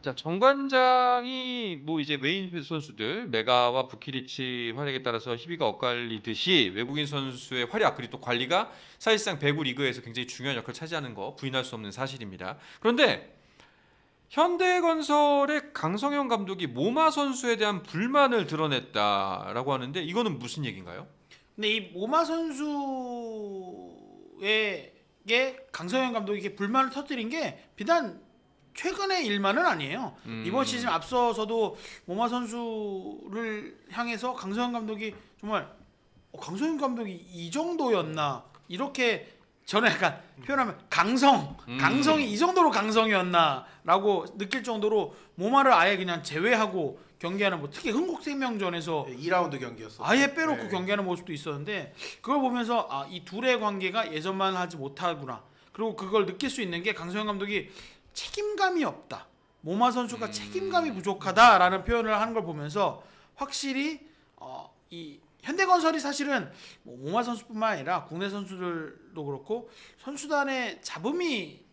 자, 정관장이 뭐 이제 메인 선수들 메가와 부키리치 활약에 따라서 희비가 엇갈리듯이 외국인 선수의 활약 그리고 또 관리가 사실상 배구 리그에서 굉장히 중요한 역할을 차지하는 거 부인할 수 없는 사실입니다. 그런데 현대건설의 강성현 감독이 모마 선수에 대한 불만을 드러냈다라고 하는데 이거는 무슨 얘기인가요? 근데 이 모마 선수에게 강성현 감독이 이렇게 불만을 터뜨린 게 비단 최근의 일만은 아니에요. 이번 시즌 앞서서도 모마 선수를 향해서 강성현 감독이 정말 강성현 감독이 이 정도였나 이렇게 저는 약간 표현하면 강성이 이 정도로 강성이었나라고 느낄 정도로 모마를 아예 그냥 제외하고 경기하는 뭐 특히 흥국생명전에서 2라운드 경기였어. 아예 빼놓고 경기하는 모습도 있었는데 그걸 보면서 이 둘의 관계가 예전만 하지 못하구나. 그리고 그걸 느낄 수 있는 게 강소영 감독이 책임감이 없다. 모마 선수가 책임감이 부족하다라는 표현을 하는 걸 보면서 확실히 이 현대건설이 사실은 뭐 모마 선수뿐만 아니라 국내 선수들도 그렇고 선수단에 잡음이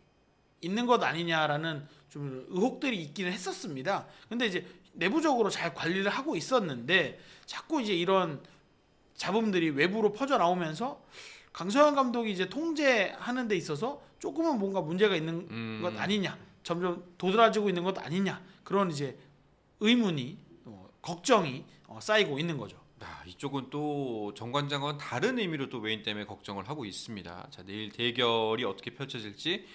있는 것 아니냐라는 좀 의혹들이 있기는 했었습니다. 근데 이제 내부적으로 잘 관리를 하고 있었는데 자꾸 이제 이런 잡음들이 외부로 퍼져 나오면서 강소영 감독이 이제 통제하는 데 있어서 조금은 뭔가 문제가 있는 것 아니냐, 점점 도드라지고 있는 것 아니냐 그런 이제 의문이 걱정이 쌓이고 있는 거죠. 이쪽은 또 정관장은 다른 의미로 또 외인 때문에 걱정을 하고 있습니다. 자, 내일 대결이 어떻게 펼쳐질지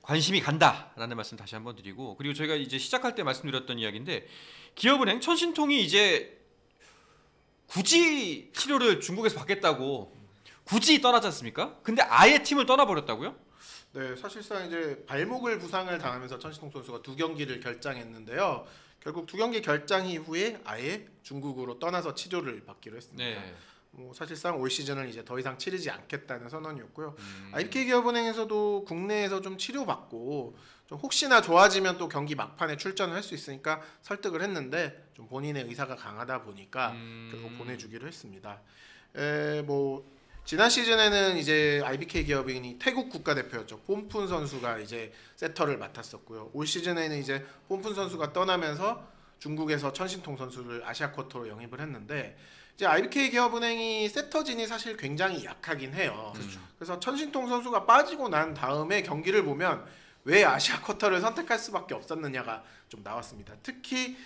관심이 간다라는 말씀 다시 한번 드리고, 그리고 저희가 이제 시작할 때 말씀드렸던 이야기인데 기업은행 천신통이 이제 굳이 치료를 중국에서 받겠다고 굳이 떠나지 않습니까? 근데 아예 팀을 떠나버렸다고요? 네, 사실상 이제 발목을 부상을 당하면서 천신통 선수가 2경기를 결장했는데요. 결국 2경기 결장 이후에 아예 중국으로 떠나서 치료를 받기로 했습니다. 네. 뭐 사실상 올 시즌을 이제 더 이상 치르지 않겠다는 선언이었고요. IBK기업은행에서도 국내에서 좀 치료받고 좀 혹시나 좋아지면 또 경기 막판에 출전을 할 수 있으니까 설득을 했는데 좀 본인의 의사가 강하다 보니까 결국 보내주기로 했습니다. 뭐 지난 시즌에는 이제 IBK기업이 태국 국가대표였죠. 폼푼 선수가 이제 세터를 맡았었고요. 올 시즌에는 이제 폼푼 선수가 떠나면서 중국에서 천신통 선수를 아시아 쿼터로 영입을 했는데 이제 IBK기업은행이 세터진이 사실 굉장히 약하긴 해요. 그래서 천신통 선수가 빠지고 난 다음에 경기를 보면 왜 아시아 쿼터를 선택할 수밖에 없었느냐가 좀 나왔습니다. 특히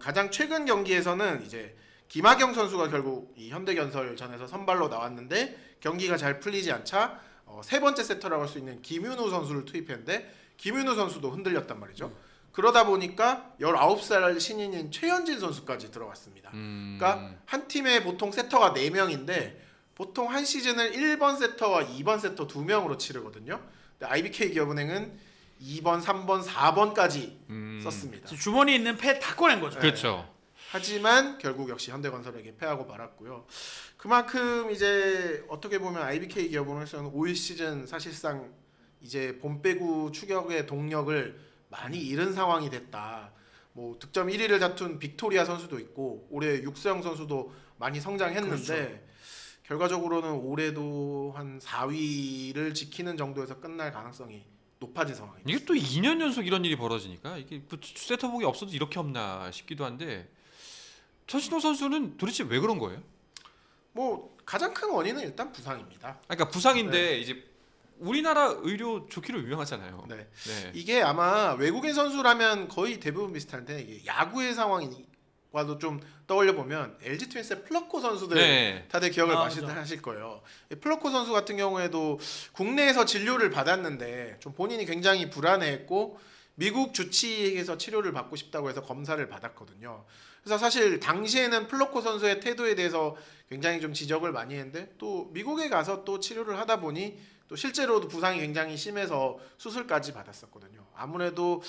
가장 최근 경기에서는 이제 김하경 선수가 결국 이 현대건설전에서 선발로 나왔는데 경기가 잘 풀리지 않자 세 번째 세터라고 할 수 있는 김윤우 선수를 투입했는데 김윤우 선수도 흔들렸단 말이죠. 그러다 보니까 19살 신인인 최현진 선수까지 들어갔습니다. 그러니까 한 팀에 보통 세터가 4명인데 보통 한 시즌을 1번 세터와 2번 세터 2명으로 치르거든요. 근데 IBK기업은행은 2번, 3번, 4번까지 썼습니다. 주머니에 있는 패 다 꺼낸 거죠. 그렇죠. 하지만 결국 역시 현대건설에게 패하고 말았고요. 그만큼 이제 어떻게 보면 IBK기업은행에서는 올 시즌 사실상 이제 봄배구 추격의 동력을 많이 잃은 상황이 됐다. 뭐 득점 1위를 다툰 빅토리아 선수도 있고 올해 육수영 선수도 많이 성장했는데 그렇죠. 결과적으로는 올해도 한 4위를 지키는 정도에서 끝날 가능성이 높아진 상황입니다. 이게 또 2년 연속 이런 일이 벌어지니까 이게 세터복이 없어도 이렇게 없나 싶기도 한데 천신통 선수는 도대체 왜 그런 거예요? 뭐 가장 큰 원인은 일단 부상입니다. 그러니까 부상인데 이제 우리나라 의료 좋기로 유명하잖아요. 네. 이게 아마 외국인 선수라면 거의 대부분 비슷한데 이게 야구의 상황과도 좀 떠올려 보면 LG 트윈스의 플러코 선수들 다들 기억을 하실 거예요. 플러코 선수 같은 경우에도 국내에서 진료를 받았는데 좀 본인이 굉장히 불안해했고 미국 주치의에게서 치료를 받고 싶다고 해서 검사를 받았거든요. 그래서 사실 당시에는 플로코 선수의 태도에 대해서 굉장히 좀 지적을 많이 했는데 또 미국에 가서 또 치료를 하다 보니 또 실제로도 부상이 굉장히 심해서 수술까지 받았었거든요. 아무래도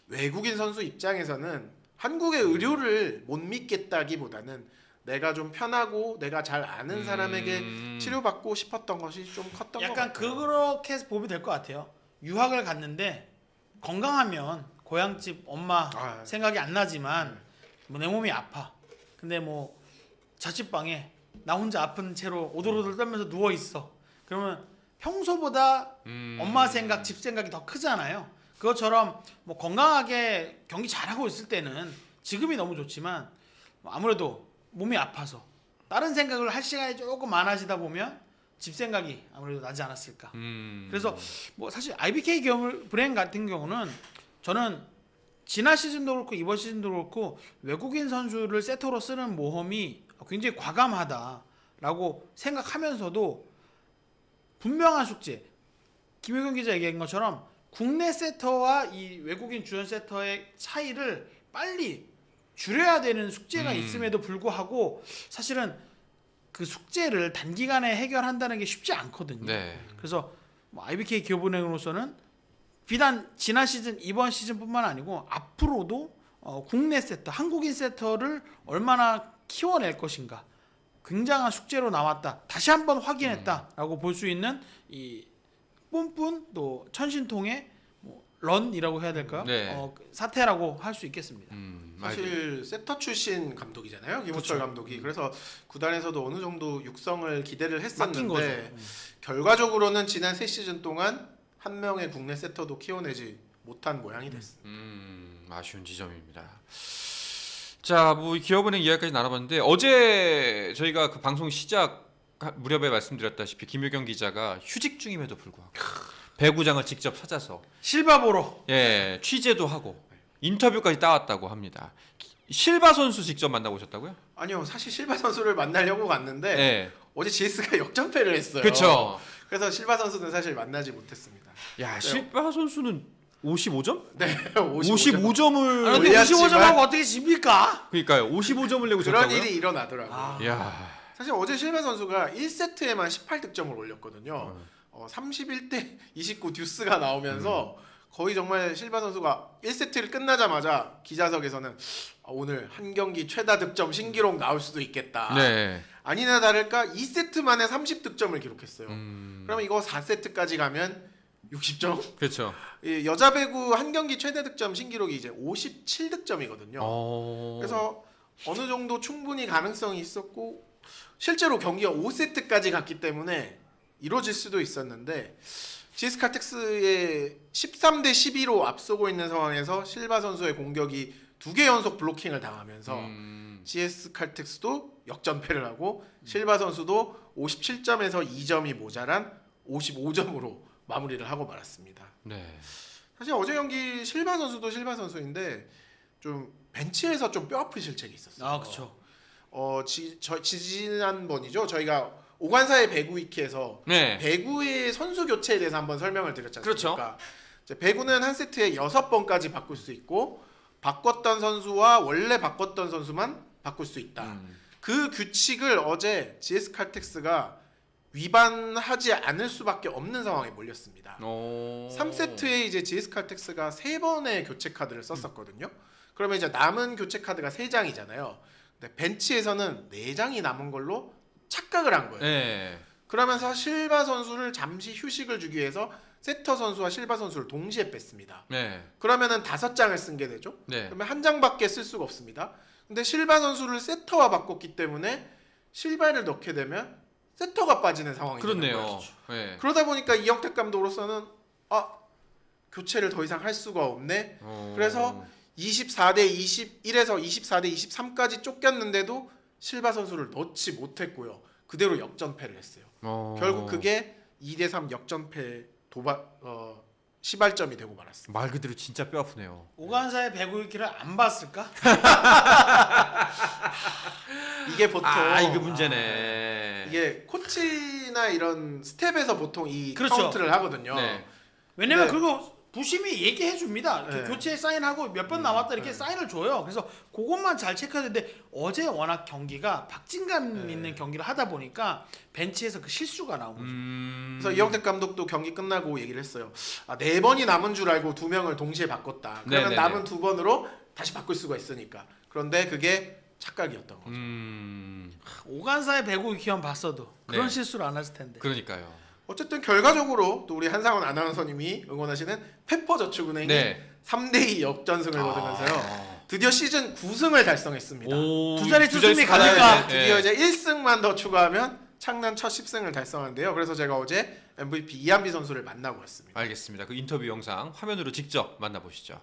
외국인 선수 입장에서는 한국의 의료를 못 믿겠다기보다는 내가 좀 편하고 내가 잘 아는 사람에게 치료받고 싶었던 것이 좀 컸던 것 같아요. 약간 그렇게 보면 될 것 같아요. 유학을 갔는데 건강하면 고향집 엄마 생각이 안 나지만 뭐 내 몸이 아파. 근데 뭐 자취방에 나 혼자 아픈 채로 오돌오돌 떨면서 누워 있어. 그러면 평소보다 엄마 생각, 집 생각이 더 크잖아요. 그것처럼 뭐 건강하게 경기 잘하고 있을 때는 지금이 너무 좋지만 뭐 아무래도 몸이 아파서 다른 생각을 할 시간이 조금 많아지다 보면 집 생각이 아무래도 나지 않았을까. 그래서 뭐 사실 IBK 브레인 같은 경우는 저는 지난 시즌도 그렇고 이번 시즌도 그렇고 외국인 선수를 세터로 쓰는 모험이 굉장히 과감하다라고 생각하면서도 분명한 숙제, 김효경 기자 얘기한 것처럼 국내 세터와 이 외국인 주연 세터의 차이를 빨리 줄여야 되는 숙제가 있음에도 불구하고 사실은 그 숙제를 단기간에 해결한다는 게 쉽지 않거든요. 네. 그래서 뭐 IBK 기업은행으로서는 비단 지난 시즌 이번 시즌뿐만 아니고 앞으로도 국내 세터, 한국인 세터를 얼마나 키워낼 것인가 굉장한 숙제로 나왔다. 다시 한번 확인했다라고 볼 수 있는 이 뿜뿜 또 천신통의 뭐 런이라고 해야 될까요? 네. 사태라고 할 수 있겠습니다. 사실 세터 출신 감독이잖아요, 김호철 그쵸. 감독이. 그래서 구단에서도 어느 정도 육성을 기대를 맡긴 거죠. 했었는데 결과적으로는 지난 3시즌 동안 한 명의 국내 세터도 키워내지 못한 모양이 됐습니다. 아쉬운 지점입니다. 자, 뭐 기업은행 이야기까지 나눠봤는데 어제 저희가 그 방송 시작 무렵에 말씀드렸다시피 김효경 기자가 휴직 중임에도 불구하고 배구장을 직접 찾아서 실바 보러 취재도 하고 인터뷰까지 따왔다고 합니다. 실바 선수 직접 만나보셨다고요? 아니요, 사실 실바 선수를 만나려고 갔는데 네. 어제 GS가 역전패를 했어요. 그렇죠. 그래서 실바 선수는 사실 만나지 못했습니다. 야, 실바 선수는 55점? 네, 55점을 아, 근데 올렸지만 55점하고 어떻게 집니까? 그러니까요. 55점을 내고 그런 졌다고요? 일이 일어나더라고요. 야. 사실 어제 실바 선수가 1세트에만 18득점을 올렸거든요. 31대 29 듀스가 나오면서 거의 정말 실바 선수가 1세트를 끝나자마자 기자석에서는 오늘 한 경기 최다 득점 신기록 나올 수도 있겠다. 네. 아니나 다를까 2세트 만에 30득점을 기록했어요. 음. 그러면 이거 4세트까지 가면 60점? 그렇죠. 이 여자 배구 한 경기 최대 득점 신기록이 이제 57득점이거든요. 그래서 어느 정도 충분히 가능성이 있었고 실제로 경기가 5세트까지 갔기 때문에 이루어질 수도 있었는데 GS 칼텍스의 13대 12로 앞서고 있는 상황에서 실바 선수의 공격이 2개 연속 블로킹을 당하면서 GS 칼텍스도 역전패를 하고 실바 선수도 57점에서 2점이 모자란 55점으로 마무리를 하고 말았습니다. 네. 사실 어제 경기 실바 선수도 실바 선수인데 좀 벤치에서 좀 뼈아픈 실책이 있었어요. 아, 그렇죠. 지난번이죠. 저희가 오관사의 배구 위키에서 네. 배구의 선수 교체에 대해서 한번 설명을 드렸지 않습니까? 그렇죠. 이제 배구는 한 세트에 6번까지 바꿀 수 있고 바꿨던 선수와 원래 바꿨던 선수만 바꿀 수 있다. 그 규칙을 어제 GS 칼텍스가 위반하지 않을 수밖에 없는 상황에 몰렸습니다. 3세트에 이제 GS 칼텍스가 3번의 교체 카드를 썼었거든요. 그러면 이제 남은 교체 카드가 3장이잖아요. 근데 벤치에서는 4장이 남은 걸로 착각을 한 거예요. 네. 그러면서 실바 선수를 잠시 휴식을 주기 위해서 세터 선수와 실바 선수를 동시에 뺐습니다. 네. 그러면은 5장을 쓴 게 되죠. 네. 그러면 한 장밖에 쓸 수가 없습니다. 근데 실바 선수를 세터와 바꿨기 때문에 실바를 넣게 되면 세터가 빠지는 상황이 되는 그렇네요. 거예요. 네. 그러다 보니까 이영택 감독으로서는 교체를 더 이상 할 수가 없네. 그래서 24대 21에서 24대 23까지 쫓겼는데도 실바 선수를 넣지 못했고요. 그대로 역전패를 했어요. 결국 그게 2대 3 역전패 시발점이 되고 말았습니다. 말 그대로 진짜 뼈 아프네요. 오간사의 배구 위키를 안 봤을까? 이게 보통 이게 문제네. 이게 코치나 이런 스텝에서 보통 이 그렇죠. 카운트를 하거든요. 네. 왜냐면 네. 그거 부심이 얘기해 줍니다. 네. 교체 사인하고 몇 번 남았다 이렇게 사인을 줘요. 그래서 그것만 잘 체크해야 되는데 어제 워낙 경기가 박진감 있는 경기를 하다 보니까 벤치에서 그 실수가 나온 거죠. 그래서 이영택 감독도 경기 끝나고 얘기를 했어요. 4번이 남은 줄 알고 2명을 동시에 바꿨다. 그러면 네네네. 남은 2번으로 다시 바꿀 수가 있으니까. 그런데 그게 착각이었던 거죠. 오간사의 배구 위키만 봤어도 그런 네. 실수를 안 했을 텐데. 그러니까요. 어쨌든 결과적으로 또 우리 한상원 아나운서님이 응원하시는 페퍼저축은행이 네. 3대2 역전승을 거두면서요. 드디어 시즌 9승을 달성했습니다. 두 자리 투승이 가야 가니까 돼. 드디어 이제 1승만 더 추가하면 창단 첫 10승을 달성한데요. 그래서 제가 어제 MVP 이한비 선수를 만나고 왔습니다. 알겠습니다. 그 인터뷰 영상 화면으로 직접 만나보시죠.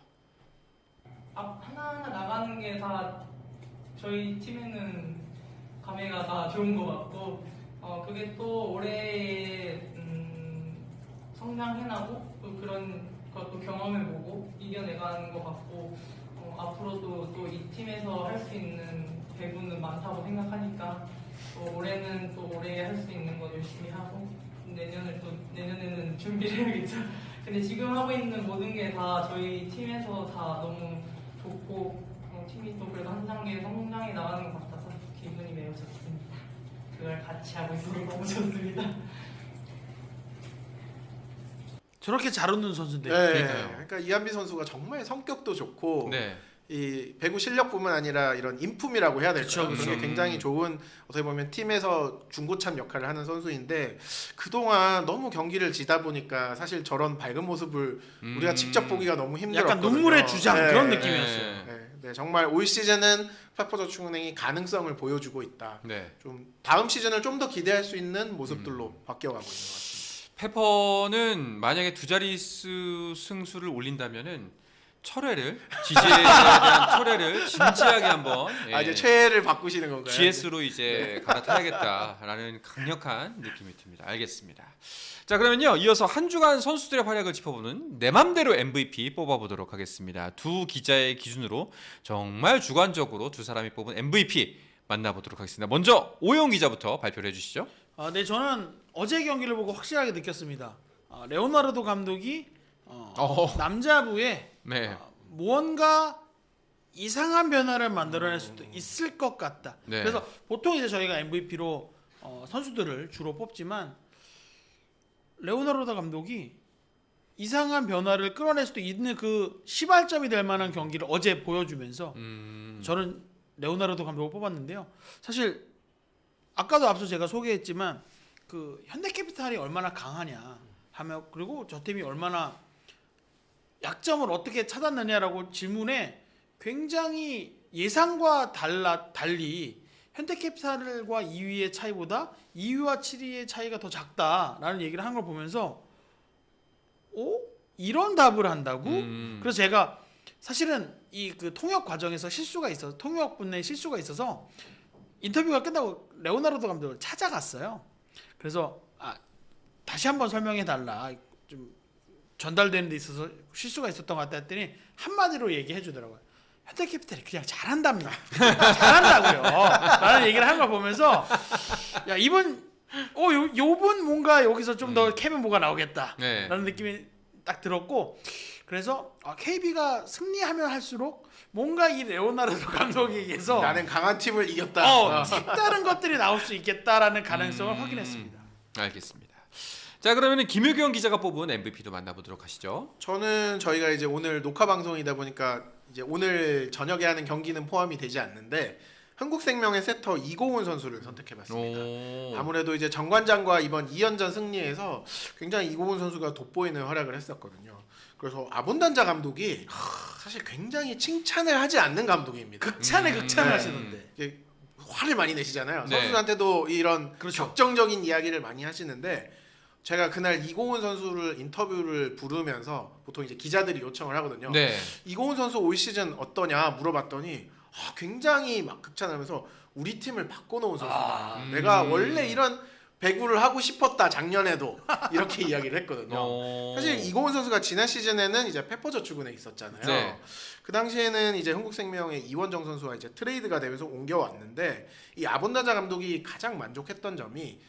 하나하나 나가는 게 다 저희 팀에는 감회가 다 좋은 것 같고 그게 또 올해 성장해나고 또 그런 것도 경험해보고 이겨내가는 것 같고 앞으로도 또 이 팀에서 할 수 있는 배분은 많다고 생각하니까 또 올해는 또 올해 할 수 있는 거 열심히 하고 내년에는 준비를 해야겠죠. 근데 지금 하고 있는 모든 게 다 저희 팀에서 다 너무 좋고 팀이 또 그래도 한 단계 성장해 나가는 것 같아서 기분이 매우 좋습니다. 그걸 같이 하고 있으니 너무 좋습니다. 저렇게 잘 웃는 선수인데. 네, 그러니까요. 그러니까 이한비 선수가 정말 성격도 좋고 네. 이 배구 실력뿐만 아니라 이런 인품이라고 해야 될까요? 그쵸, 그런 게 굉장히 좋은 어떻게 보면 팀에서 중고참 역할을 하는 선수인데 그동안 너무 경기를 지다 보니까 사실 저런 밝은 모습을 우리가 직접 보기가 너무 힘들었거든요. 약간 눈물의 주장 네. 그런 느낌이었어요. 네, 정말 올 시즌은 페퍼저축은행이 가능성을 보여주고 있다. 네. 좀 다음 시즌을 좀 더 기대할 수 있는 모습들로 바뀌어가고 있는 것 같습니다. 페퍼는 만약에 두 자릿수 승수를 올린다면은 철회를 지지에 대한 철회를 진지하게 한번 이제 최애를 바꾸시는 건가요? GS로 이제 갈아타야겠다라는 강력한 느낌이 듭니다. 알겠습니다. 자, 그러면요 이어서 한 주간 선수들의 활약을 짚어보는 내 맘대로 MVP 뽑아보도록 하겠습니다. 두 기자의 기준으로 정말 주관적으로 두 사람이 뽑은 MVP 만나보도록 하겠습니다. 먼저 오영 기자부터 발표를 해주시죠. 네, 저는 어제 경기를 보고 확실하게 느꼈습니다. 레오나르도 감독이 남자부에 네. 무언가 이상한 변화를 만들어낼 수도 있을 것 같다. 네. 그래서 보통 이제 저희가 MVP로 선수들을 주로 뽑지만 레오나르도 감독이 이상한 변화를 끌어낼 수도 있는 그 시발점이 될 만한 경기를 어제 보여주면서 저는 레오나르도 감독을 뽑았는데요. 사실 아까도 앞서 제가 소개했지만 그 현대캐피탈이 얼마나 강하냐 하며 그리고 저 팀이 얼마나 약점을 어떻게 찾았느냐라고 질문에 굉장히 예상과 달리 현대캐피탈과 2위의 차이보다 2위와 7위의 차이가 더 작다라는 얘기를 한 걸 보면서 이런 답을 한다고? 그래서 제가 사실은 이 그 통역 과정에서 통역 분야에 실수가 있어서 인터뷰가 끝나고 레오나르도 감독을 찾아갔어요. 그래서 다시 한번 설명해 달라. 좀 전달되는 데 있어서 실수가 있었던 것 같다 했더니 한마디로 얘기해 주더라고요. 현대캐피탈이 그냥 잘한답니다. 잘한다고요. 라는 얘기를 한 걸 보면서 야 이번 요번 뭔가 여기서 좀 더 캐면 뭐가 나오겠다 라는 느낌이 딱 들었고 그래서 KB가 승리하면 할수록 뭔가 이 레오나르도 감독에게서 나는 강한 팀을 이겼다. 색다른 것들이 나올 수 있겠다라는 가능성을 확인했습니다. 알겠습니다. 자, 그러면 김효경 기자가 뽑은 MVP도 만나보도록 하시죠. 저는 저희가 이제 오늘 녹화 방송이다 보니까 이제 오늘 저녁에 하는 경기는 포함이 되지 않는데 한국생명의 세터 이고은 선수를 선택해봤습니다. 아무래도 이제 정관장과 이번 2연전 승리에서 굉장히 이고은 선수가 돋보이는 활약을 했었거든요. 그래서 아본단자 감독이 사실 굉장히 칭찬을 하지 않는 감독입니다. 극찬을 하시던데. 이게 화를 많이 내시잖아요. 네. 선수한테도 이런 그렇죠. 격정적인 이야기를 많이 하시는데 제가 그날 이고은 선수를 인터뷰를 부르면서 보통 이제 기자들이 요청을 하거든요. 네. 이고은 선수 올 시즌 어떠냐 물어봤더니 굉장히 막 극찬하면서 우리 팀을 바꿔놓은 선수다. 내가 원래 이런 배구를 하고 싶었다 작년에도 이렇게 이야기를 했거든요. 사실 이고은 선수가 지난 시즌에는 이제 페퍼저축은에 있었잖아요. 네. 그 당시에는 이제 한국생명의 이원정 선수와 이제 트레이드가 되면서 옮겨왔는데 이 아본다자 감독이 가장 만족했던 점이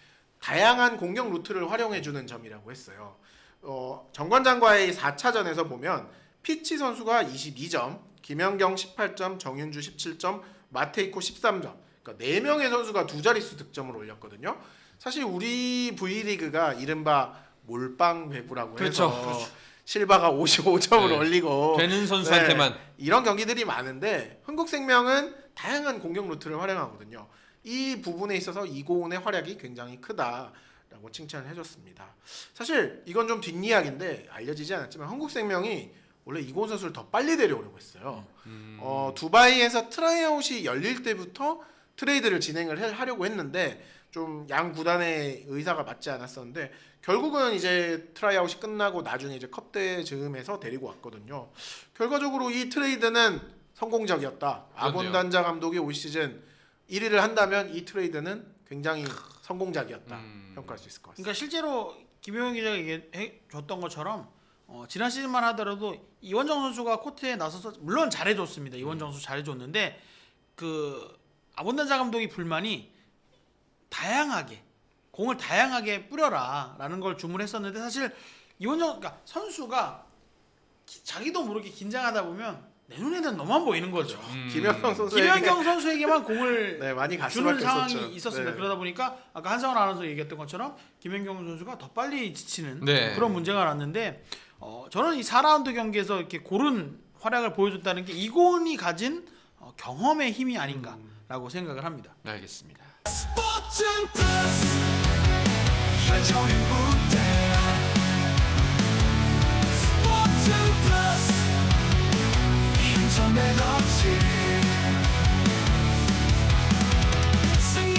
다양한 공격 루트를 활용해주는 점이라고 했어요. 정관장과의 4차전에서 보면 피치 선수가 22점, 김연경 18점, 정윤주 17점, 마테이코 13점. 그러니까 4명의 선수가 두 자릿수 득점을 올렸거든요. 사실 우리 V리그가 이른바 몰빵 배구라고 해서 그렇죠. 실바가 55점을 네. 올리고 되는 선수한테만 이런 경기들이 많은데 한국생명은 다양한 공격 루트를 활용하거든요. 이 부분에 있어서 이고은의 활약이 굉장히 크다라고 칭찬을 해줬습니다. 사실 이건 좀 뒷이야기인데 알려지지 않았지만 한국생명이 원래 이고은 선수를 더 빨리 데려오려고 했어요. 두바이에서 트라이아웃이 열릴 때부터 트레이드를 진행을 하려고 했는데 좀 양 구단의 의사가 맞지 않았었는데 결국은 이제 트라이아웃이 끝나고 나중에 이제 컵 대회 즈음에서 데리고 왔거든요. 결과적으로 이 트레이드는 성공적이었다. 아본 단자 감독이 올 시즌 1위를 한다면 이 트레이드는 굉장히 성공작이었다 평가할 수 있을 것 같습니다. 그러니까 실제로 김효영 기자가 얘기해 줬던 것처럼 지난 시즌만 하더라도 이원정 선수가 코트에 나서서 물론 잘해줬습니다. 이원정 선수 잘해줬는데 그 아본단자 감독이 불만이 다양하게 공을 다양하게 뿌려라라는 걸 주문했었는데 사실 이원정 그러니까 선수가 자기도 모르게 긴장하다 보면 내 눈에는 너만 보이는 거죠. 김연경 선수에게 김연경 선수에게만 공을 네, 많이 갈 주는 수밖에 상황이 없었죠. 있었습니다. 네. 그러다 보니까 아까 한상원 아나운서 얘기했던 것처럼 김연경 선수가 더 빨리 지치는 네. 그런 문제가 났는데 저는 이 4라운드 경기에서 이렇게 고른 활약을 보여줬다는 게 이곤이 가진 경험의 힘이 아닌가라고 생각을 합니다. 네, 알겠습니다. 스포츠 플러스 한정의 무대 스포츠 플러스 힘좀 에너지